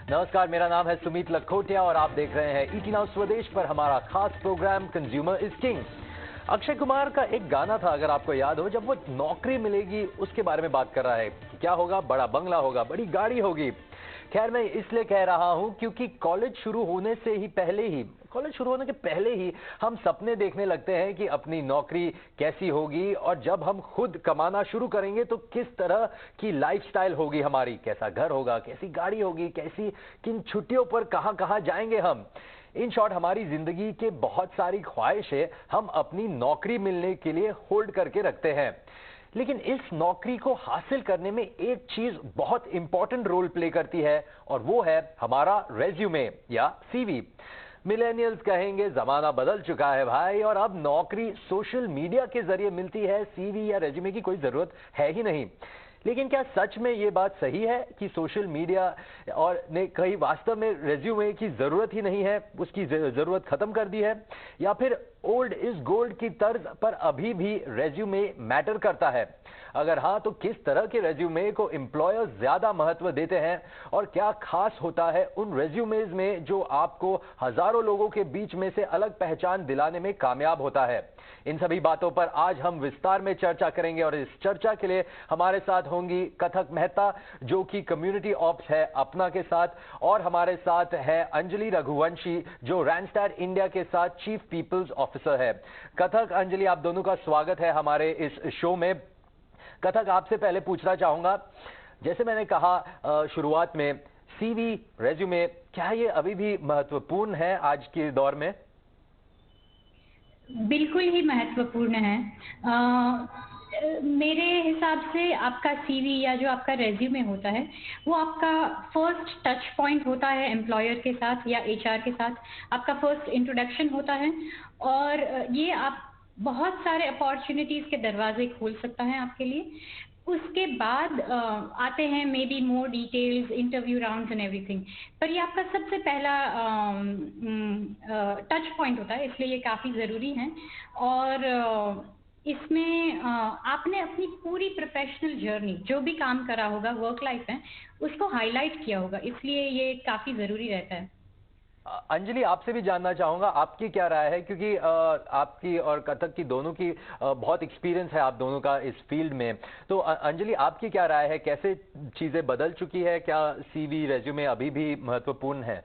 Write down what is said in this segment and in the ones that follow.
नमस्कार, मेरा नाम है सुमित लखोटिया और आप देख रहे हैं ईटी नाउ स्वदेश पर हमारा खास programme consumer is king. Akshay Kumar का एक गाना था, अगर आपको याद हो, जब वो नौकरी मिलेगी उसके बारे में बात कर रहा है कि क्या होगा, बड़ा बंगला होगा, बड़ी गाड़ी होगी। खैर, मैं इसलिए कह रहा हूं क्योंकि कॉलेज शुरू होने के पहले ही हम सपने देखने लगते हैं कि अपनी नौकरी कैसी होगी, और जब हम खुद कमाना शुरू करेंगे तो किस तरह की लाइफस्टाइल होगी हमारी, कैसा घर होगा, कैसी गाड़ी होगी, किन छुट्टियों पर कहां कहां जाएंगे हम। इन शॉर्ट, हमारी जिंदगी के बहुत सारी ख्वाहिशें हम अपनी नौकरी मिलने के लिए होल्ड करके रखते हैं। लेकिन इस नौकरी को हासिल करने में एक चीज बहुत इंपॉर्टेंट रोल प्ले करती है, और वो है हमारा रेज्यूमे या सीवी। मिलेनियल्स कहेंगे जमाना बदल चुका है भाई, और अब नौकरी सोशल मीडिया के जरिए मिलती है, सीवी या रेज्यूमे की कोई जरूरत है ही नहीं। लेकिन क्या सच में ये बात सही है कि सोशल मीडिया और ने कहीं वास्तव में रेज्यूमे की जरूरत ही नहीं है, उसकी जरूरत खत्म कर दी है? या फिर ओल्ड इज गोल्ड की तर्ज पर अभी भी रेज्यूमे मैटर करता है? अगर हाँ, तो किस तरह के रेज्यूमे को एम्प्लॉयर्स ज्यादा महत्व देते हैं, और क्या खास होता है उन रेज्यूमेज में जो आपको हजारों लोगों के बीच में से अलग पहचान दिलाने में कामयाब होता है? इन सभी बातों पर आज हम विस्तार में चर्चा करेंगे, और इस चर्चा के लिए हमारे साथ होंगी कथक मेहता, जो कि कम्युनिटी ऑप्स है अपना के साथ, और हमारे साथ है अंजलि रघुवंशी, जो रैंडस्टार इंडिया के साथ चीफ पीपल्स ऑफिसर है। कथक, अंजलि, आप दोनों का स्वागत है हमारे इस शो में। कथक, आपसे पहले पूछना चाहूंगा, जैसे मैंने कहा शुरुआत में, सीवी, रेज्यूमे, क्या ये अभी भी महत्वपूर्ण है आज के दौर में? बिल्कुल ही महत्वपूर्ण है। मेरे हिसाब से आपका सीवी या जो आपका रेज्यूमे होता है, वो आपका फर्स्ट टच पॉइंट होता है एम्प्लॉयर के साथ या एचआर के साथ, आपका फर्स्ट इंट्रोडक्शन होता है, और ये आप बहुत सारे अपॉर्चुनिटीज़ के दरवाजे खोल सकता है आपके लिए। उसके बाद आते हैं may be more details, interview rounds and everything, पर ये आपका सबसे पहला टच पॉइंट होता है, इसलिए ये काफ़ी ज़रूरी है। और इसमें आपने अपनी पूरी प्रोफेशनल जर्नी, जो भी काम करा होगा, वर्क लाइफ है, उसको हाईलाइट किया होगा, इसलिए ये काफ़ी ज़रूरी रहता है। अंजलि, आपसे भी जानना चाहूंगा आपकी क्या राय है, क्योंकि आपकी और कथक की दोनों की बहुत एक्सपीरियंस है आप दोनों का इस फील्ड में। तो अंजलि, आपकी क्या राय है, कैसे चीजें बदल चुकी है? क्या सीवी, रेज्यूमे अभी भी महत्वपूर्ण है?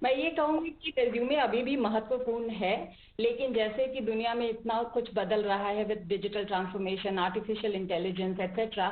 मैं ये कहूँगी कि रेज्यूमे अभी भी महत्वपूर्ण है, लेकिन जैसे कि दुनिया में इतना कुछ बदल रहा है with digital transformation, artificial intelligence etcetera,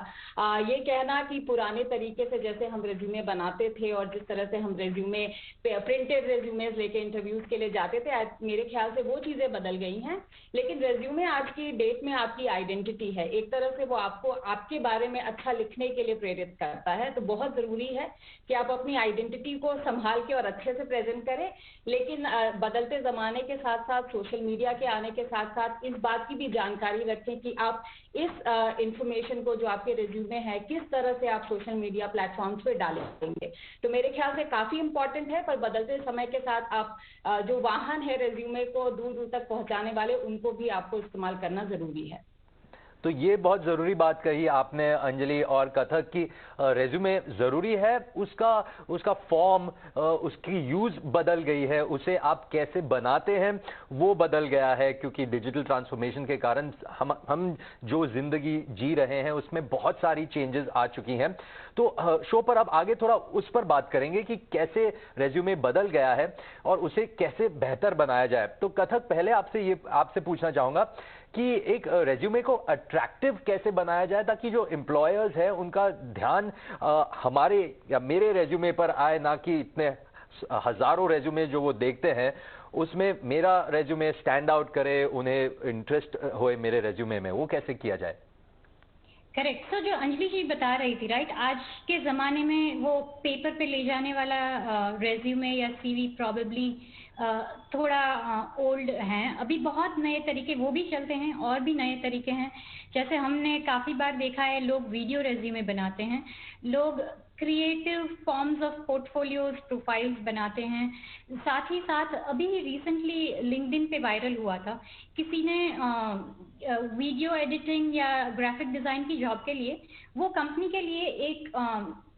ये कहना कि पुराने तरीके से जैसे हम रेज्यूमे बनाते थे और जिस तरह से हम रेज्यूमे प्रिंटेड रेज्यूमेज लेके इंटरव्यूज के लिए जाते थे, मेरे ख्याल से वो चीज़ें बदल गई हैं। लेकिन रेज्यूमे आज की डेट में आपकी आइडेंटिटी है, एक तरह से वो आपको आपके बारे में अच्छा लिखने के लिए प्रेरित करता है। तो बहुत ज़रूरी है कि आप अपनी आइडेंटिटी को संभाल के और अच्छे से प्रेजेंट करें। लेकिन बदलते ज़माने के साथ साथ, सोशल मीडिया के आने के साथ साथ, इस बात की भी जानकारी रखें कि आप इस इंफॉर्मेशन को, जो आपके रिज्यूमे है, किस तरह से आप सोशल मीडिया प्लेटफॉर्म्स पे डालेंगे। तो मेरे ख्याल से काफ़ी इंपॉर्टेंट है, पर बदलते समय के साथ आप जो वाहन है रेज्यूमे को दूर दूर तक पहुंचाने वाले, उनको भी आपको इस्तेमाल करना ज़रूरी है। तो ये बहुत जरूरी बात कही आपने अंजलि और कथक की, रेज्यूमे जरूरी है, उसका फॉर्म, उसकी यूज बदल गई है, उसे आप कैसे बनाते हैं वो बदल गया है, क्योंकि डिजिटल ट्रांसफॉर्मेशन के कारण हम जो जिंदगी जी रहे हैं उसमें बहुत सारी चेंजेस आ चुकी हैं। तो शो पर अब आगे थोड़ा उस पर बात करेंगे कि कैसे रेज्यूमे बदल गया है और उसे कैसे बेहतर बनाया जाए। तो कथक, पहले आपसे पूछना चाहूंगा कि एक रेज्यूमे को अट्रैक्टिव कैसे बनाया जाए, ताकि जो एम्प्लॉयर्स हैं उनका ध्यान हमारे या मेरे रेज्यूमे पर आए, ना कि इतने हजारों रेज्यूमे जो वो देखते हैं उसमें मेरा रेज्यूमे स्टैंड आउट करे, उन्हें इंटरेस्ट होए मेरे रेज्यूमे में। वो कैसे किया जाए? करेक्ट। तो जो अंजलि जी बता रही थी, राइट, आज के ज़माने में वो पेपर पे ले जाने वाला रेज्यूमे या सीवी प्रॉबेबली थोड़ा ओल्ड हैं। अभी बहुत नए तरीके वो भी चलते हैं, और भी नए तरीके हैं। जैसे हमने काफ़ी बार देखा है, लोग वीडियो रेज्यूमे बनाते हैं, लोग creative forms of portfolios, profiles बनाते हैं। साथ ही साथ अभी रिसेंटली लिंक्डइन पे वायरल हुआ था, किसी ने वीडियो एडिटिंग या ग्राफिक डिज़ाइन की जॉब के लिए, वो कंपनी के लिए एक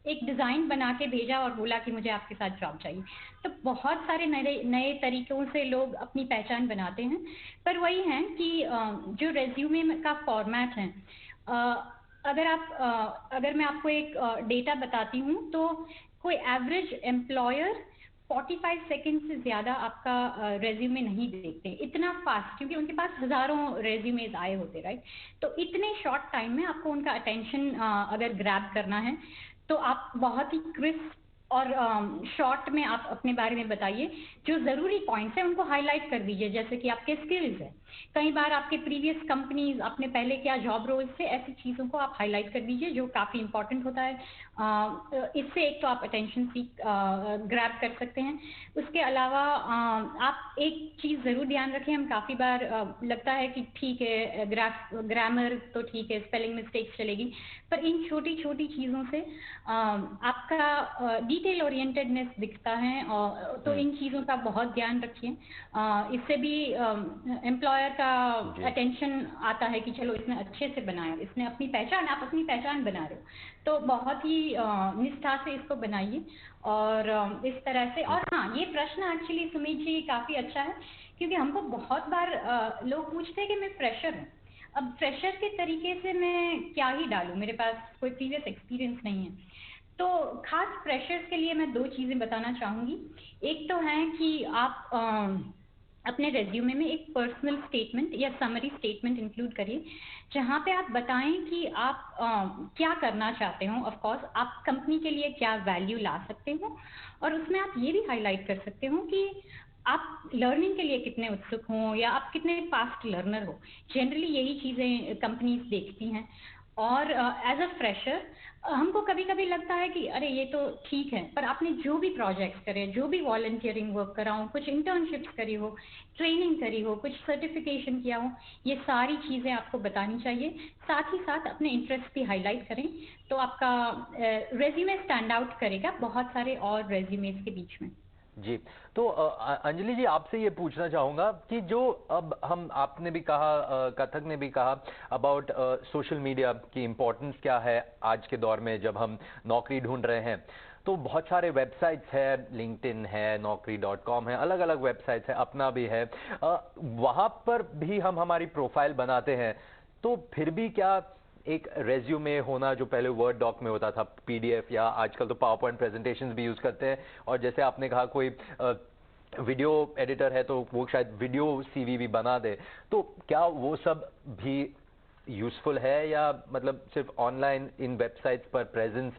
एक डिज़ाइन बना के भेजा और बोला कि मुझे आपके साथ जॉब चाहिए। तो बहुत सारे नए नए तरीकों से लोग अपनी पहचान बनाते हैं, पर वही है कि जो रेज्यूमे का फॉर्मेट है, अगर मैं आपको एक डेटा बताती हूँ, तो कोई एवरेज एम्प्लॉयर 45 सेकंड से ज़्यादा आपका रेज्यूमे नहीं देखते इतना फास्ट, क्योंकि उनके पास हज़ारों रेज्यूमेज आए होते, राइट? तो इतने शॉर्ट टाइम में आपको उनका अटेंशन अगर ग्रैब करना है, तो आप बहुत ही क्रिस्प और शॉर्ट में आप अपने बारे में बताइए। जो ज़रूरी पॉइंट्स हैं उनको हाईलाइट कर दीजिए, जैसे कि आपके स्किल्स हैं, कई बार आपके प्रीवियस कंपनीज, आपने पहले क्या जॉब रोल्स थे, ऐसी चीज़ों को आप हाईलाइट कर दीजिए जो काफ़ी इंपॉर्टेंट होता है। इससे एक तो आप अटेंशन सीक ग्रैब कर सकते हैं। उसके अलावा आप एक चीज़ ज़रूर ध्यान रखें, हम काफ़ी बार लगता है कि ठीक है ग्रामर तो ठीक है, स्पेलिंग मिस्टेक्स चलेगी, पर इन छोटी छोटी चीज़ों से आपका डिटेल ओरिएंटेडनेस दिखता है, और तो इन चीज़ों का बहुत ध्यान रखिए। इससे भी एम्प्लॉयर का अटेंशन आता है कि चलो इसने अच्छे से बनाया, इसने अपनी पहचान, आप अपनी पहचान बना रहे हो, तो बहुत ही निष्ठा से इसको बनाइए। और इस तरह से, और हाँ, ये प्रश्न एक्चुअली सुमित जी काफ़ी अच्छा है, क्योंकि हमको बहुत बार लोग पूछते हैं कि मैं फ्रेशर हूँ, अब फ्रेशर के तरीके से मैं क्या ही डालूं, मेरे पास कोई प्रीवियस एक्सपीरियंस नहीं है। तो खास फ्रेशर्स के लिए मैं 2 चीज़ें बताना चाहूँगी। एक तो है कि आप अपने रेज्यूमे में एक पर्सनल स्टेटमेंट या समरी स्टेटमेंट इंक्लूड करिए, जहाँ पे आप बताएं कि आप क्या करना चाहते हो, ऑफ कोर्स आप कंपनी के लिए क्या वैल्यू ला सकते हो, और उसमें आप ये भी हाईलाइट कर सकते हो कि आप लर्निंग के लिए कितने उत्सुक हो या आप कितने फास्ट लर्नर हो। जनरली यही चीज़ें कंपनीज देखती हैं। और एज अ फ्रेशर हमको कभी कभी लगता है कि अरे ये तो ठीक है, पर आपने जो भी प्रोजेक्ट्स करे, जो भी वॉलंटियरिंग वर्क करा हो, कुछ इंटर्नशिप्स करी हो, ट्रेनिंग करी हो, कुछ सर्टिफिकेशन किया हो, ये सारी चीज़ें आपको बतानी चाहिए। साथ ही साथ अपने इंटरेस्ट भी हाईलाइट करें, तो आपका रेज्यूमे स्टैंड आउट करेगा बहुत सारे और रेज्यूमेज के बीच में। जी, तो अंजलि जी, आपसे ये पूछना चाहूँगा कि जो अब हम, आपने भी कहा, कथक ने भी कहा अबाउट सोशल मीडिया की इम्पोर्टेंस क्या है आज के दौर में जब हम नौकरी ढूंढ रहे हैं, तो बहुत सारे वेबसाइट्स है, लिंक्डइन है, naukri.com है, अलग अलग वेबसाइट्स है, अपना भी है, वहाँ पर भी हम हमारी प्रोफाइल बनाते हैं, तो फिर भी क्या एक रेज्यूमे होना, जो पहले वर्ड डॉक में होता था, पीडीएफ, या आजकल तो पावर पॉइंट प्रेजेंटेशंस भी यूज करते हैं, और जैसे आपने कहा कोई वीडियो एडिटर है तो वो शायद वीडियो सीवी भी बना दे, तो क्या वो सब भी यूजफुल है, या मतलब सिर्फ ऑनलाइन इन वेबसाइट्स पर प्रेजेंस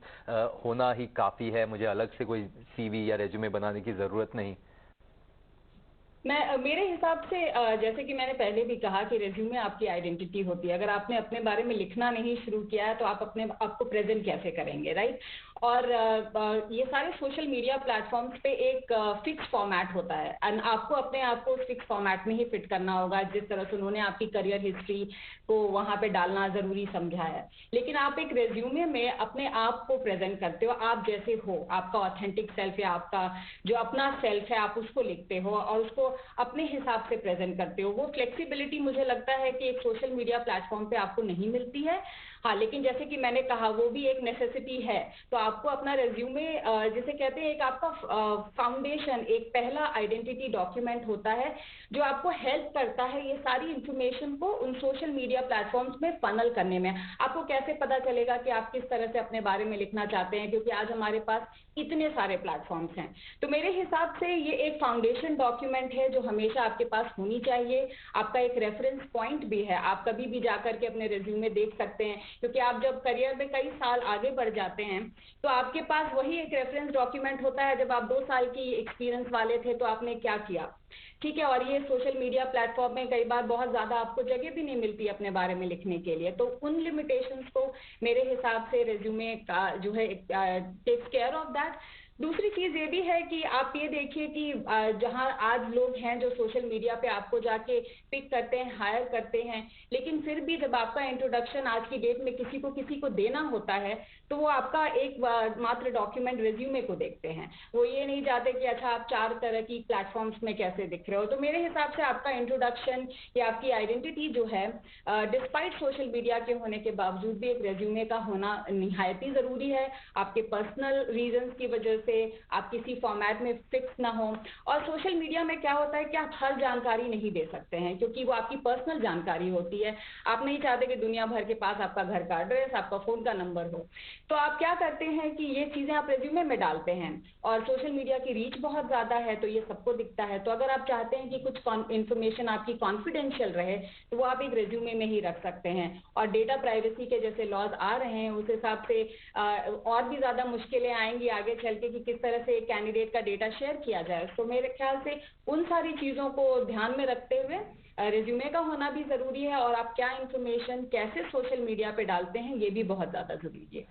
होना ही काफ़ी है, मुझे अलग से कोई सीवी या रेज्यूमे बनाने की ज़रूरत नहीं? मेरे हिसाब से जैसे कि मैंने पहले भी कहा कि रेज्यूमे आपकी आइडेंटिटी होती है। अगर आपने अपने बारे में लिखना नहीं शुरू किया है तो आप अपने आपको प्रेजेंट कैसे करेंगे, राइट? और ये सारे सोशल मीडिया प्लेटफॉर्म्स पे एक फिक्स फॉर्मेट होता है, एंड आपको अपने आप को फिक्स फॉर्मेट में ही फिट करना होगा, जिस तरह से उन्होंने आपकी करियर हिस्ट्री को वहां पे डालना जरूरी समझा है। लेकिन आप एक रेज्यूमे में अपने आप को प्रेजेंट करते हो, आप जैसे हो, आपका ऑथेंटिक सेल्फ या आपका जो अपना सेल्फ है, आप उसको लिखते हो और उसको अपने हिसाब से प्रेजेंट करते हो। वो फ्लेक्सिबिलिटी मुझे लगता है कि एक सोशल मीडिया प्लेटफॉर्म पे आपको नहीं मिलती है। हाँ, लेकिन जैसे कि मैंने कहा, वो भी एक नेसेसिटी है। तो आपको अपना रेज्यूमे, जिसे कहते हैं, एक आपका फाउंडेशन, एक पहला आइडेंटिटी डॉक्यूमेंट होता है जो आपको हेल्प करता है ये सारी इंफॉर्मेशन को उन सोशल मीडिया प्लेटफॉर्म्स में फनल करने में। आपको कैसे पता चलेगा कि आप किस तरह से अपने बारे में लिखना चाहते हैं, क्योंकि आज हमारे पास इतने सारे प्लेटफॉर्म्स हैं। तो मेरे हिसाब से ये एक फाउंडेशन डॉक्यूमेंट है जो हमेशा आपके पास होनी चाहिए। आपका एक रेफरेंस पॉइंट भी है, आप कभी भी जाकर के अपने रिज्यूमे देख सकते हैं, क्योंकि आप जब करियर में कई साल आगे बढ़ जाते हैं तो आपके पास वही एक रेफरेंस डॉक्यूमेंट होता है, जब आप 2 साल की एक्सपीरियंस वाले थे तो आपने क्या किया, ठीक है। और ये सोशल मीडिया प्लेटफॉर्म में कई बार बहुत ज्यादा आपको जगह भी नहीं मिलती अपने बारे में लिखने के लिए, तो उन लिमिटेशंस को मेरे हिसाब से रेज्यूमे का जो है टेक्स केयर ऑफ दैट। दूसरी चीज ये भी है कि आप ये देखिए कि जहां आज लोग हैं जो सोशल मीडिया पे आपको जाके पिक करते हैं, हायर करते हैं, लेकिन फिर भी जब आपका इंट्रोडक्शन आज की डेट में किसी को देना होता है तो वो आपका एक मात्र डॉक्यूमेंट रिज्यूमे को देखते हैं। वो ये नहीं चाहते कि अच्छा आप 4 तरह की प्लेटफॉर्म्स में कैसे दिख रहे हो। तो मेरे हिसाब से आपका इंट्रोडक्शन या आपकी आइडेंटिटी जो है डिस्पाइट सोशल मीडिया के होने के बावजूद भी एक रेज्यूमे का होना निहायत ही जरूरी है। आपके पर्सनल रीजंस की वजह से आप किसी फॉर्मेट में फिक्स ना हो। और सोशल मीडिया में क्या होता है कि आप हर जानकारी नहीं दे सकते हैं क्योंकि वो आपकी पर्सनल जानकारी होती है। आप नहीं चाहते कि दुनिया भर के पास आपका घर का एड्रेस, आपका फोन का नंबर हो। तो आप क्या करते हैं कि ये चीजें आप रेज्यूमे में डालते हैं और सोशल मीडिया की रीच बहुत ज्यादा है तो ये सबको दिखता है। तो अगर आप चाहते हैं कि कुछ इन्फॉर्मेशन आपकी कॉन्फिडेंशियल रहे तो वो आप एक रेज्यूमे में ही रख सकते हैं। और डेटा प्राइवेसी के जैसे लॉज आ रहे हैं उस हिसाब से और भी ज्यादा मुश्किलें आएंगी आगे चल के कि किस तरह से एक कैंडिडेट का डेटा शेयर किया जाए। तो मेरे ख्याल से उन सारी चीजों को ध्यान में रखते हुए रिज्यूमे का होना भी जरूरी है और आप क्या इंफॉर्मेशन कैसे सोशल मीडिया पे डालते हैं ये भी बहुत ज्यादा जरूरी है।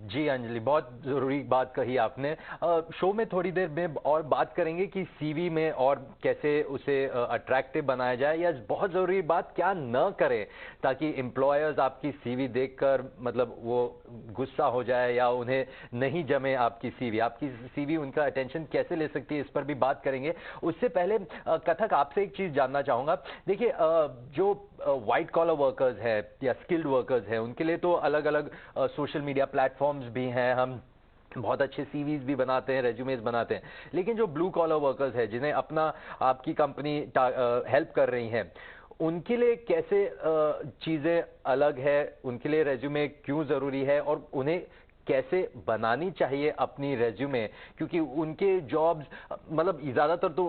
जी अंजलि, बहुत ज़रूरी बात कही आपने। शो में थोड़ी देर में और बात करेंगे कि सीवी में और कैसे उसे अट्रैक्टिव बनाया जाए, या बहुत ज़रूरी बात क्या न करें ताकि एम्प्लॉयर्स आपकी सीवी देखकर मतलब वो गुस्सा हो जाए या उन्हें नहीं जमे आपकी सीवी उनका अटेंशन कैसे ले सकती है, इस पर भी बात करेंगे। उससे पहले कथक, आपसे एक चीज़ जानना चाहूँगा। देखिए, जो वाइट कॉलर वर्कर्स है या स्किल्ड वर्कर्स है उनके लिए तो अलग अलग सोशल मीडिया प्लेटफॉर्म्स भी हैं, हम बहुत अच्छे सीवीज भी बनाते हैं, रेज्यूमेज बनाते हैं। लेकिन जो ब्लू कॉलर वर्कर्स है जिन्हें अपना आपकी कंपनी हेल्प कर रही है, उनके लिए कैसे चीज़ें अलग है, उनके लिए रेज्यूमे क्यों ज़रूरी है और उन्हें कैसे बनानी चाहिए अपनी रेज्यूमे, क्योंकि उनके जॉब्स मतलब ज़्यादातर तो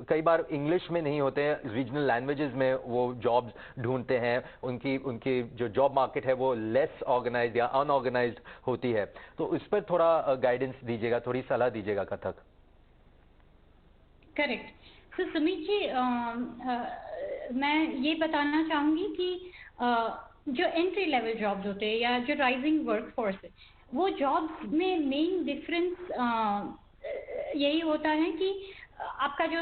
कई बार इंग्लिश में नहीं होते हैं, रीजनल लैंग्वेजेस में वो जॉब्स ढूंढते हैं। उनकी जो जॉब मार्केट है वो लेस ऑर्गेनाइज्ड या अनऑर्गेनाइज्ड होती है। तो इस पर थोड़ा गाइडेंस दीजिएगा, थोड़ी सलाह दीजिएगा कथक। करेक्ट। तो सुमित जी, मैं ये बताना चाहूंगी कि जो एंट्री लेवल जॉब्स होते हैं या जो राइजिंग वर्कफोर्स है, वो जॉब्स में मेन डिफरेंस यही होता है कि आपका जो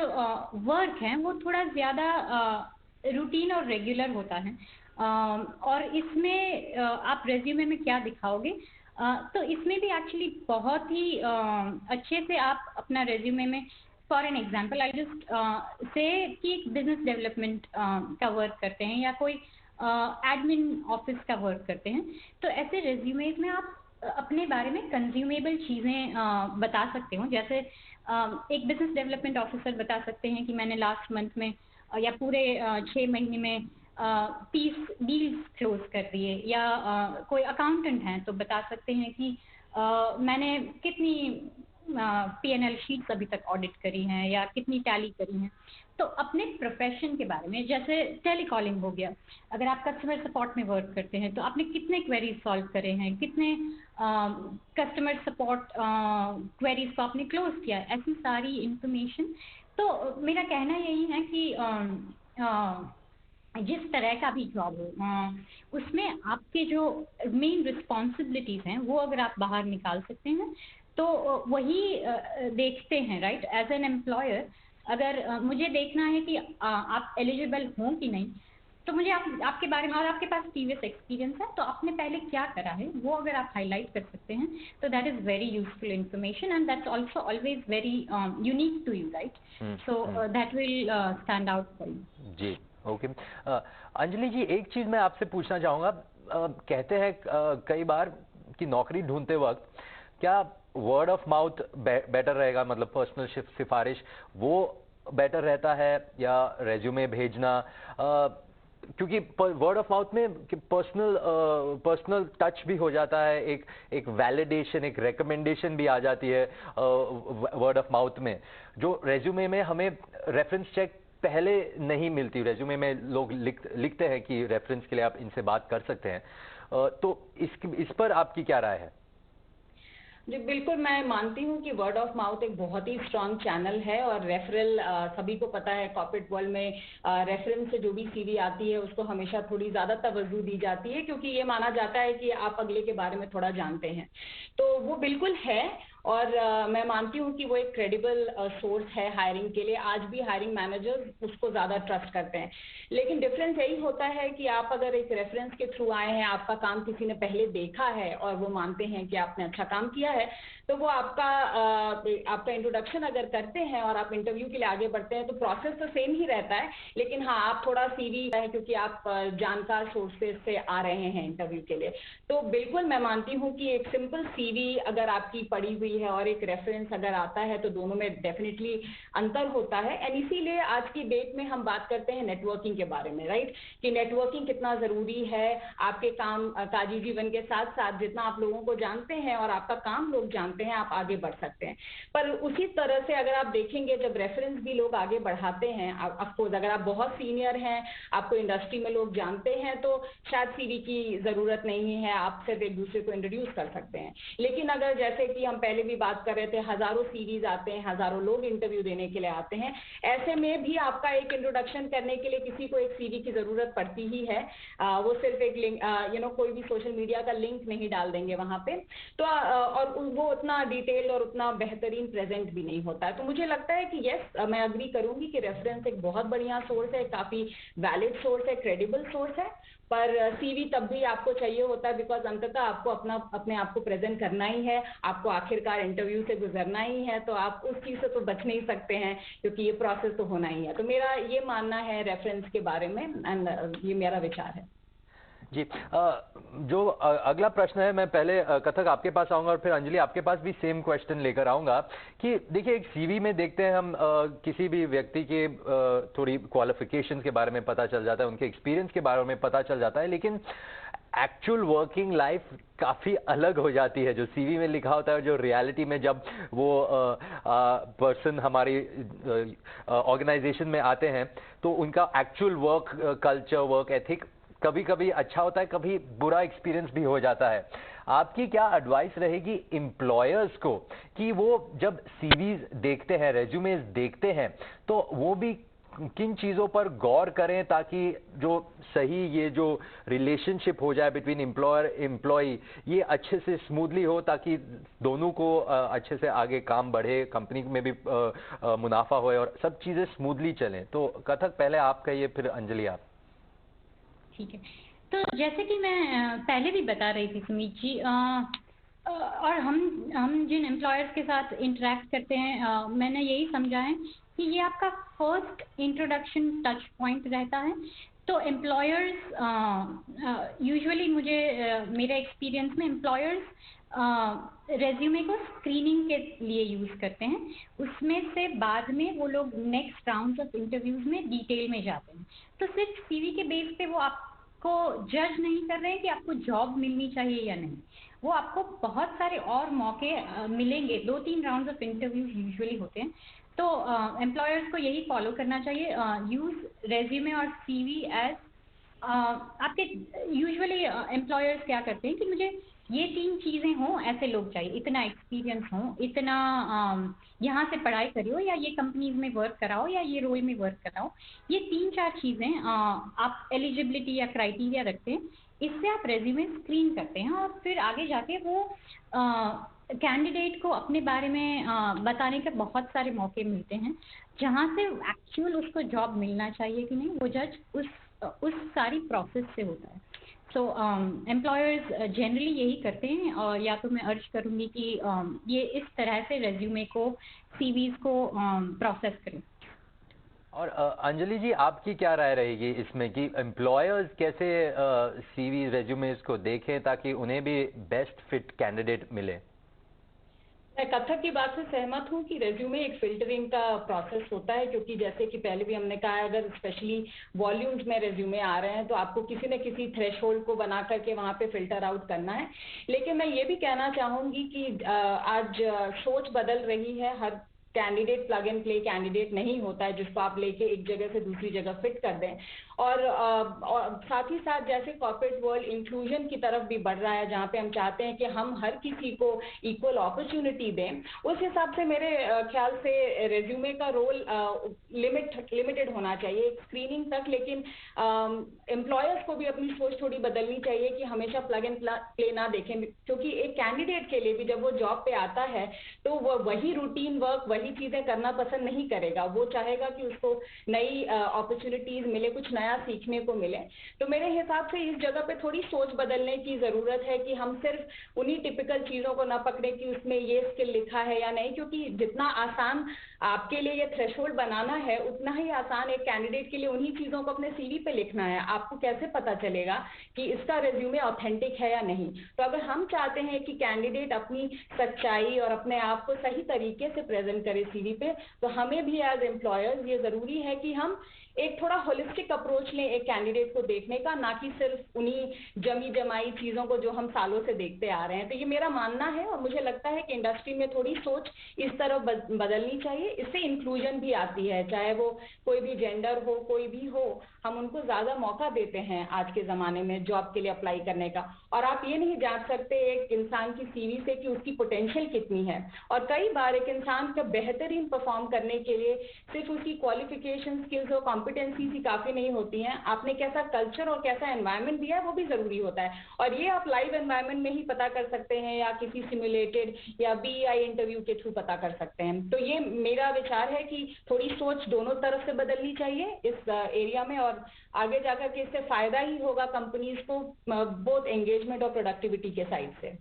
वर्क है वो थोड़ा ज़्यादा रूटीन और रेगुलर होता है। और इसमें आप रेज्यूमे में क्या दिखाओगे, तो इसमें भी एक्चुअली बहुत ही अच्छे से आप अपना रेज्यूमे में, for an example I just say कि एक बिजनेस डेवलपमेंट का वर्क करते हैं या कोई एडमिन ऑफिस का वर्क करते हैं, तो ऐसे रेज्यूमेज में आप अपने बारे में कंज्यूमेबल चीज़ें बता सकते हो। जैसे एक बिजनेस डेवलपमेंट ऑफिसर बता सकते हैं कि मैंने लास्ट मंथ में या पूरे 6 महीने में 30 डील्स क्लोज कर दिए। या कोई अकाउंटेंट हैं तो बता सकते हैं कि मैंने कितनी P&L शीट्स अभी तक ऑडिट करी हैं या कितनी टैली करी हैं। तो अपने प्रोफेशन के बारे में, जैसे टेलीकॉलिंग हो गया, अगर आप कस्टमर सपोर्ट में वर्क करते हैं तो आपने कितने क्वेरीज सॉल्व करे हैं, कितने कस्टमर सपोर्ट क्वेरीज को आपने क्लोज किया, ऐसी सारी इंफॉर्मेशन। तो मेरा कहना यही है कि जिस तरह का भी जॉब हो उसमें आपके जो मेन रिस्पॉन्सिबिलिटीज हैं वो अगर आप बाहर निकाल सकते हैं तो वही देखते हैं, राइट। एज एन एम्प्लॉयर अगर मुझे देखना है कि आप एलिजिबल हों कि नहीं, तो मुझे आपके बारे में, और आपके पास प्रीवियस एक्सपीरियंस है तो आपने पहले क्या करा है वो अगर आप हाईलाइट कर सकते हैं तो that is very useful information and that's also always very unique to you, right. So that will stand out for you. जी, ओके। अंजलि जी, एक चीज़ मैं आपसे पूछना चाहूँगा। कहते हैं कई बार कि नौकरी ढूंढते वक्त क्या वर्ड ऑफ माउथ बेटर रहेगा, मतलब पर्सनल सिफारिश वो बेटर रहता है या रेज्यूमे भेजना? क्योंकि वर्ड ऑफ माउथ में पर्सनल टच भी हो जाता है, एक वैलिडेशन, एक रिकमेंडेशन भी आ जाती है वर्ड ऑफ माउथ में, जो रेज्यूमे में हमें रेफरेंस चेक पहले नहीं मिलती। रेज्यूमे में लोग लिखते हैं कि रेफरेंस के लिए आप इनसे बात कर सकते हैं। तो इस पर आपकी क्या राय है? जी बिल्कुल, मैं मानती हूँ कि वर्ड ऑफ माउथ एक बहुत ही स्ट्रांग चैनल है और रेफरल सभी को पता है कॉर्पोरेट वर्ल्ड में रेफरेंस से जो भी सीवी आती है उसको हमेशा थोड़ी ज़्यादा तवज्जो दी जाती है क्योंकि ये माना जाता है कि आप अगले के बारे में थोड़ा जानते हैं। तो वो बिल्कुल है और मैं मानती हूँ कि वो एक क्रेडिबल सोर्स है हायरिंग के लिए। आज भी हायरिंग मैनेजर्स उसको ज़्यादा ट्रस्ट करते हैं। लेकिन डिफरेंस यही होता है कि आप अगर एक रेफरेंस के थ्रू आए हैं, आपका काम किसी ने पहले देखा है और वो मानते हैं कि आपने अच्छा काम किया है, तो वो आपका इंट्रोडक्शन अगर करते हैं और आप इंटरव्यू के लिए आगे बढ़ते हैं तो प्रोसेस तो सेम ही रहता है। लेकिन हाँ, आप थोड़ा सीवी है क्योंकि आप जानकार सोर्सेज से आ रहे हैं इंटरव्यू के लिए। तो बिल्कुल मैं मानती हूँ कि एक सिंपल सीवी अगर आपकी पड़ी हुई है और एक रेफरेंस अगर आता है तो दोनों में डेफिनेटली अंतर होता है। एंड इसीलिए आज की डेट में हम बात करते हैं नेटवर्किंग के बारे में, राइट, कि नेटवर्किंग कितना जरूरी है आपके काजी जीवन के साथ साथ। जितना आप लोगों को जानते हैं और आपका काम लोग जानते हैं, आप आगे बढ़ सकते हैं। पर उसी तरह से अगर आप देखेंगे जब रेफरेंस भी लोग आगे बढ़ाते हैं, अफकोर्स अगर आप बहुत सीनियर हैं, आपको इंडस्ट्री में लोग जानते हैं, तो शायद सीवी की जरूरत नहीं है, आप सिर्फ एक दूसरे को इंट्रोड्यूस कर सकते हैं। लेकिन अगर जैसे कि हम पहले भी बात कर रहे थे, हजारों सीवीज आते हैं, हजारों लोग इंटरव्यू देने के लिए आते हैं, ऐसे में भी आपका एक इंट्रोडक्शन करने के लिए किसी को एक सीवी की जरूरत पड़ती ही है। वो सिर्फ एक लिंक कोई भी सोशल मीडिया का लिंक नहीं डाल देंगे वहां पे, तो और वो उतना डिटेल और उतना बेहतरीन प्रेजेंट भी नहीं होता है। तो मुझे लगता है कि यस, मैं अग्री करूंगी कि रेफरेंस एक बहुत बढ़िया सोर्स है, काफी वैलिड सोर्स है, क्रेडिबल सोर्स है। पर सीवी तब भी आपको चाहिए होता है बिकॉज अंततः आपको अपने आप को प्रेजेंट करना ही है, आपको आखिरकार इंटरव्यू से गुजरना ही है, तो आप उस चीज से तो बच नहीं सकते हैं क्योंकि ये प्रोसेस तो होना ही है। तो मेरा ये मानना है रेफरेंस के बारे में, एंड ये मेरा विचार है। जी, जो अगला प्रश्न है, मैं पहले कथक आपके पास आऊंगा और फिर अंजलि आपके पास भी सेम क्वेश्चन लेकर आऊंगा कि देखिए, एक सीवी में देखते हैं हम किसी भी व्यक्ति के थोड़ी क्वालिफिकेशन के बारे में पता चल जाता है, उनके एक्सपीरियंस के बारे में पता चल जाता है, लेकिन एक्चुअल वर्किंग लाइफ काफी अलग हो जाती है। जो सीवी में लिखा होता है, जो रियलिटी में जब वो पर्सन हमारी ऑर्गेनाइजेशन में आते हैं तो उनका actual work culture, work ethic कभी कभी अच्छा होता है, कभी बुरा एक्सपीरियंस भी हो जाता है। आपकी क्या एडवाइस रहेगी एम्प्लॉयर्स को कि वो जब सीवीज देखते हैं, रेज्यूमेज देखते हैं, तो वो भी किन चीजों पर गौर करें ताकि जो सही ये जो रिलेशनशिप हो जाए बिटवीन एम्प्लॉयर एम्प्लॉई, ये अच्छे से स्मूथली हो ताकि दोनों को अच्छे से आगे काम बढ़े, कंपनी में भी मुनाफा होए और सब चीजें स्मूथली चलें। तो कथक पहले आप कहिए, फिर अंजलि आप। ठीक है, तो जैसे कि मैं पहले भी बता रही थी सुमित जी, और हम जिन एम्प्लॉयर्स के साथ इंटरेक्ट करते हैं, मैंने यही समझा है कि ये आपका फर्स्ट इंट्रोडक्शन टच पॉइंट रहता है। तो एम्प्लॉयर्स यूजुअली मेरे एक्सपीरियंस में एम्प्लॉयर्स रेज्यूमे को स्क्रीनिंग के लिए यूज़ करते हैं, उसमें से बाद में वो लोग नेक्स्ट राउंड ऑफ इंटरव्यूज में डिटेल में जाते हैं। तो सिर्फ सीवी के बेस पे वो आपको जज नहीं कर रहे हैं कि आपको जॉब मिलनी चाहिए या नहीं, वो आपको बहुत सारे और मौके मिलेंगे। 2-3 राउंड्स ऑफ इंटरव्यूज यूजुअली होते हैं। तो एम्प्लॉयर्स को यही फॉलो करना चाहिए, यूज़ रेज्यूमे और सीवी एज आपके। यूजुअली एम्प्लॉयर्स क्या करते हैं कि मुझे ये 3 चीज़ें हों, ऐसे लोग चाहिए, इतना एक्सपीरियंस हो, इतना यहाँ से पढ़ाई करियो, या ये कंपनीज में वर्क कराओ, या ये रोल में वर्क कराओ। ये 3-4 चीज़ें आप एलिजिबिलिटी या क्राइटेरिया रखते हैं, इससे आप रेज्यूमे स्क्रीन करते हैं और फिर आगे जाके वो कैंडिडेट को अपने बारे में बताने के बहुत सारे मौके मिलते हैं, जहाँ से एक्चुअल उसको जॉब मिलना चाहिए कि नहीं, वो जज उस सारी प्रोसेस से होता है। सो एम्प्लॉयर्स जनरली यही करते हैं, और या तो मैं अर्ज करूँगी कि ये इस तरह से रेज्यूमे को, सीवीज को प्रोसेस करें। और अंजलि जी, आपकी क्या राय रहेगी इसमें कि एम्प्लॉयर्स कैसे सीवी रेज्यूमेज को देखें ताकि उन्हें भी बेस्ट फिट कैंडिडेट मिले? मैं कथक की बात से सहमत हूँ कि रेज्यूमे एक फिल्टरिंग का प्रोसेस होता है, क्योंकि जैसे कि पहले भी हमने कहा है, अगर स्पेशली वॉल्यूम्स में रेज्यूमे आ रहे हैं तो आपको किसी न किसी थ्रेशोल्ड को बना करके वहाँ पे फिल्टर आउट करना है। लेकिन मैं ये भी कहना चाहूँगी कि आज सोच बदल रही है। हर candidate plug and play candidate नहीं होता है जिसको आप लेके एक जगह से दूसरी जगह फिट कर दें। और साथ ही साथ जैसे कॉर्पोरेट वर्ल्ड इंक्लूजन की तरफ भी बढ़ रहा है, जहाँ पे हम चाहते हैं कि हम हर किसी को इक्वल अपॉर्चुनिटी दें, उस हिसाब से मेरे ख्याल से रेज्यूमे का रोल लिमिटेड होना चाहिए एक स्क्रीनिंग तक। लेकिन एम्प्लॉयर्स को भी अपनी सोच थोड़ी बदलनी चाहिए कि हमेशा प्लग एंड प्ले ना देखें, क्योंकि एक कैंडिडेट के लिए भी जब वो जॉब पे आता है तो वो वही रूटीन वर्क, वही चीजें करना पसंद नहीं करेगा। वो चाहेगा कि उसको नई अपॉर्चुनिटीज मिले, कुछ नया सीखने को मिले। तो मेरे हिसाब से इस जगह पे थोड़ी सोच बदलने की जरूरत है कि हम सिर्फ उन्हीं टिपिकल चीजों को ना पकड़े कि उसमें ये स्किल लिखा है या नहीं, क्योंकि जितना आसान आपके लिए ये थ्रेशोल्ड बनाना है, उतना ही आसान एक कैंडिडेट के लिए उन्हीं चीजों को अपने सीवी पे लिखना है। आपको कैसे पता चलेगा कि इसका रेज्यूमे ऑथेंटिक है या नहीं? तो अगर हम चाहते हैं कि कैंडिडेट अपनी सच्चाई और अपने आप को सही तरीके से प्रेजेंट करे सीवी पे, तो हमें भी एज एम्प्लॉयर्स ये जरूरी है कि हम एक थोड़ा होलिस्टिक अप्रोच लें एक कैंडिडेट को देखने का, ना कि सिर्फ उन्हीं जमी जमाई चीजों को जो हम सालों से देखते आ रहे हैं। तो ये मेरा मानना है और मुझे लगता है कि इंडस्ट्री में थोड़ी सोच इस तरफ बदलनी चाहिए। इससे इंक्लूजन भी आती है, चाहे वो कोई भी जेंडर हो, कोई भी हो, हम उनको ज्यादा मौका देते हैं आज के जमाने में जॉब के लिए अप्लाई करने का। और आप ये नहीं जांच सकते एक इंसान की सीवी से कि उसकी पोटेंशियल कितनी है। और कई बार एक इंसान का बेहतरीन परफॉर्म करने के लिए सिर्फ उसकी क्वालिफिकेशन, स्किल्स और कॉम्पिटेंसीज ही काफी नहीं होती हैं, आपने कैसा कल्चर और कैसा एनवायरनमेंट दिया है वो भी जरूरी होता है। और ये आप लाइव एनवायरनमेंट में ही पता कर सकते हैं या किसी सिमुलेटेड या बीआई इंटरव्यू के थ्रू पता कर सकते हैं। तो ये मेरा विचार है कि थोड़ी सोच दोनों तरफ से बदलनी चाहिए इस एरिया में, और आगे जाकर के इससे फायदा ही होगा कंपनीज को, बोथ एंगेजमेंट और प्रोडक्टिविटी के साइड से।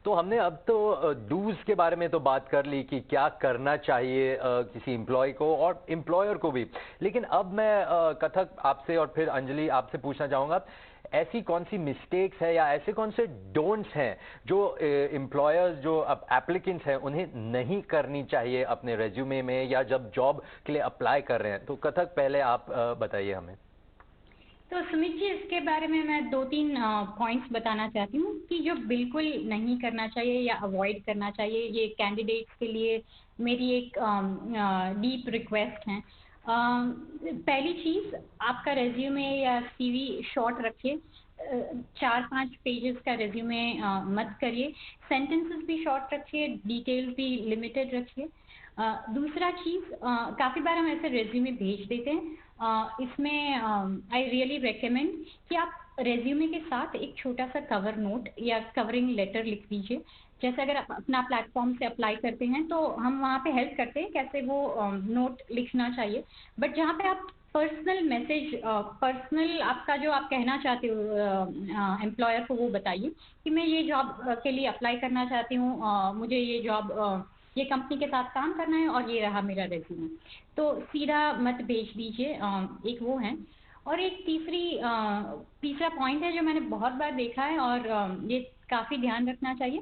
तो हमने अब तो डूज के बारे में तो बात कर ली कि क्या करना चाहिए किसी एम्प्लॉय को और एम्प्लॉयर को भी, लेकिन अब मैं कथक आपसे और फिर अंजलि आपसे पूछना चाहूंगा, ऐसी कौन सी मिस्टेक्स है या ऐसे कौन से डोंट्स हैं जो एम्प्लॉयर्स, जो अब एप्लीकेंट्स हैं, उन्हें नहीं करनी चाहिए अपने रेज्यूमे में या जब जॉब के लिए अप्लाई कर रहे हैं? तो कथक पहले आप बताइए हमें। तो सुमित जी, इसके बारे में मैं 2-3 पॉइंट्स बताना चाहती हूँ कि जो बिल्कुल नहीं करना चाहिए या अवॉइड करना चाहिए। ये कैंडिडेट्स के लिए मेरी एक डीप रिक्वेस्ट है। पहली चीज़, आपका रेज्यूमे या सीवी शॉर्ट रखिए। 4-5 पेजेस का रेज्यूमे मत करिए। सेंटेंसेस भी शॉर्ट रखिए, डिटेल्स भी लिमिटेड रखिए। दूसरा चीज़, काफ़ी बार हम ऐसे रेज्यूमे भेज देते हैं, इसमें आई रियली रेकमेंड कि आप रेज्यूमे के साथ एक छोटा सा कवर नोट या कवरिंग लेटर लिख दीजिए। जैसे अगर आप अपना प्लेटफॉर्म से अप्लाई करते हैं तो हम वहाँ पे हेल्प करते हैं कैसे वो नोट लिखना चाहिए। बट जहाँ पे आप पर्सनल मैसेज, पर्सनल आपका जो आप कहना चाहते हो एम्प्लॉयर को, वो बताइए कि मैं ये जॉब के लिए अप्लाई करना चाहती हूँ, मुझे ये जॉब ये कंपनी के साथ काम करना है और ये रहा मेरा रेज्यूमे। तो सीधा मत भेज दीजिए, एक वो है। और एक तीसरा पॉइंट है जो मैंने बहुत बार देखा है और ये काफ़ी ध्यान रखना चाहिए।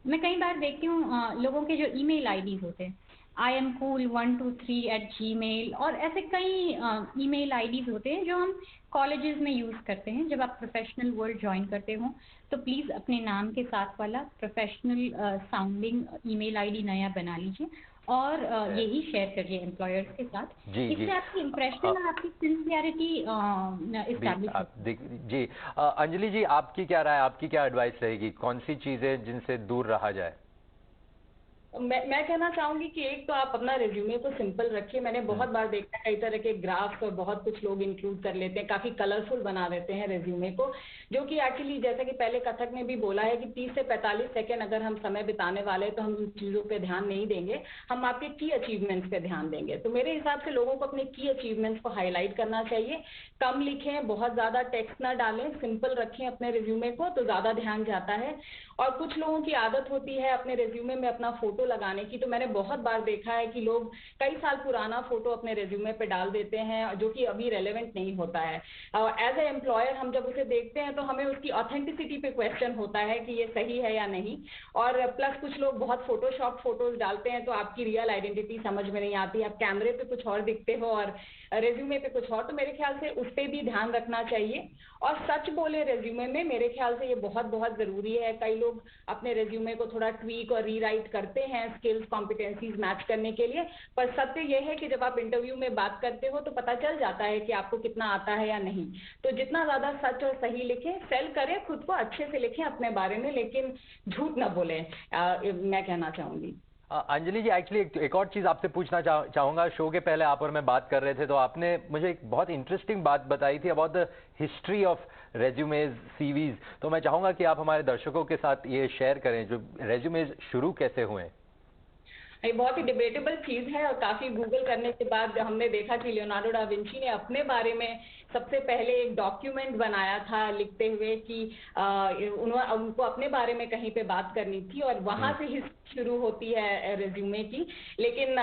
मैं कई बार देखती हूँ लोगों के जो ईमेल आईडीज होते हैं, imcool123@gmail और ऐसे कई ईमेल आईडीज होते हैं जो हम कॉलेजेस में यूज़ करते हैं। जब आप प्रोफेशनल वर्ल्ड ज्वाइन करते हो तो प्लीज़ अपने नाम के साथ वाला प्रोफेशनल साउंडिंग ईमेल आईडी नया बना लीजिए और यही शेयर करिए एम्प्लॉयर्स के साथ। इससे आपकी इंप्रेशन और आपकी सिंसियरिटी एस्टैब्लिश होती है। जी अंजलि जी, आपकी क्या राय, आपकी क्या एडवाइस रहेगी, कौन सी चीज़ें जिनसे दूर रहा जाए? मैं कहना चाहूंगी कि एक तो आप अपना रिज्यूमे को सिंपल रखिए। मैंने बहुत बार देखा है कई तरह के ग्राफ्स और बहुत कुछ लोग इंक्लूड कर लेते हैं, काफी कलरफुल बना देते हैं रिज्यूमे को, जो कि एक्चुअली जैसा कि पहले कथक ने भी बोला है कि 30 से 45 सेकंड अगर हम समय बिताने वाले हैं तो हम उन चीजों पे ध्यान नहीं देंगे, हम आपके की अचीवमेंट्स पे ध्यान देंगे। तो मेरे हिसाब से लोगों को अपने की अचीवमेंट्स को हाईलाइट करना चाहिए। कम लिखें, बहुत ज्यादा टेक्स्ट ना डालें, सिंपल रखें अपने रिज्यूमे को तो ज्यादा ध्यान जाता है। और कुछ लोगों की आदत होती है अपने रिज्यूमे में अपना फोटो लगाने की, तो मैंने बहुत बार देखा है कि लोग कई साल पुराना फोटो अपने रिज्यूमे पे डाल देते हैं जो कि अभी रेलेवेंट नहीं होता है। एज ए एम्प्लॉयर हम जब उसे देखते हैं तो हमें उसकी ऑथेंटिसिटी पे क्वेश्चन होता है कि ये सही है या नहीं। और प्लस कुछ लोग बहुत फोटोशॉप फोटोज डालते हैं तो आपकी रियल आइडेंटिटी समझ में नहीं आती, आप कैमरे पे कुछ और दिखते हो और रेज्यूमे पे कुछ और। तो मेरे ख्याल से उस पर भी ध्यान रखना चाहिए। और सच बोले रेज्यूमे में, मेरे ख्याल से ये बहुत बहुत जरूरी है। कई लोग लोग अपने रेज्यूमे को थोड़ा ट्वीक और रीराइट करते हैं स्किल्स कॉम्पिटेंसीज मैच करने के लिए, पर सत्य यह है कि जब आप इंटरव्यू में बात करते हो तो पता चल जाता है कि आपको कितना आता है या नहीं। तो जितना ज्यादा सच और सही लिखें, सेल करें खुद को, अच्छे से लिखें अपने बारे में, लेकिन झूठ ना बोलें, मैं कहना चाहूंगी। अंजलि जी, एक्चुअली एक और चीज आपसे पूछना चाहूंगा। शो के पहले आप और मैं बात कर रहे थे तो आपने मुझे एक बहुत इंटरेस्टिंग बात बताई थी about the history of resumes, CVs. तो मैं चाहूंगा कि आप हमारे दर्शकों के साथ ये शेयर करें, जो रेज्यूमेज शुरू कैसे हुए। ये बहुत ही डिबेटेबल चीज है और काफी गूगल करने के बाद हमने देखा कि लियोनार्डो डा विंची ने अपने बारे में सबसे पहले एक डॉक्यूमेंट बनाया था लिखते हुए कि उनको अपने बारे में कहीं पे बात करनी थी और वहां से ही शुरू होती है रेज्यूमे की। लेकिन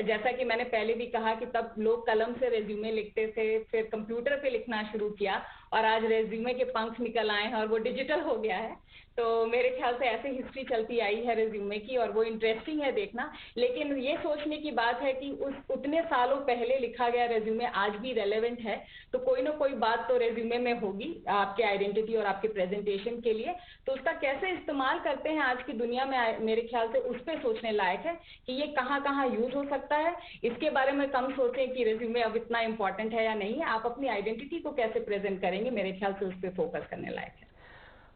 जैसा कि मैंने पहले भी कहा कि तब लोग कलम से रेज्यूमे लिखते थे, फिर कंप्यूटर पे लिखना शुरू किया और आज रेज्यूमे के पंख निकल आए हैं और वो डिजिटल हो गया है। तो मेरे ख्याल से ऐसे हिस्ट्री चलती आई है रेज्यूमे की और वो इंटरेस्टिंग है देखना। लेकिन ये सोचने की बात है कि उतने सालों पहले लिखा गया रेज्यूमे आज भी रेलेवेंट है, तो कोई ना कोई बात तो रेज्यूमे में होगी आपके आइडेंटिटी और आपके प्रेजेंटेशन के लिए। तो उसका कैसे इस्तेमाल करते हैं आज की दुनिया में, मेरे ख्याल से उस पर सोचने लायक है कि ये कहाँ कहाँ यूज हो सकता है। इसके बारे में कम सोचें कि रेज्यूमे अब इतना इंपॉर्टेंट है या नहीं, आप अपनी आइडेंटिटी को कैसे प्रेजेंट करेंगे, मेरे ख्याल से उस पर फोकस करने लायक है।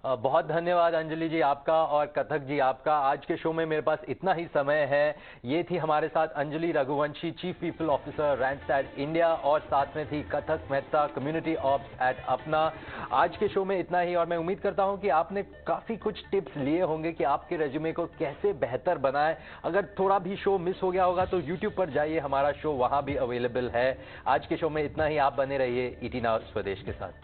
बहुत धन्यवाद अंजलि जी आपका और कथक जी आपका। आज के शो में मेरे पास इतना ही समय है। ये थी हमारे साथ Anjali Raghuvanshi, chief people officer Randstad India, और साथ में थी Kathak Mehta, community ops at Apna. आज के शो में इतना ही और मैं उम्मीद करता हूं कि आपने काफ़ी कुछ टिप्स लिए होंगे कि आपके रेज्यूमे को कैसे बेहतर बनाएं। अगर थोड़ा भी शो मिस हो गया होगा तो यूट्यूब पर जाइए, हमारा शो वहाँ भी अवेलेबल है। आज के शो में इतना ही। आप बने रहिए ET नाउ स्वदेश के साथ।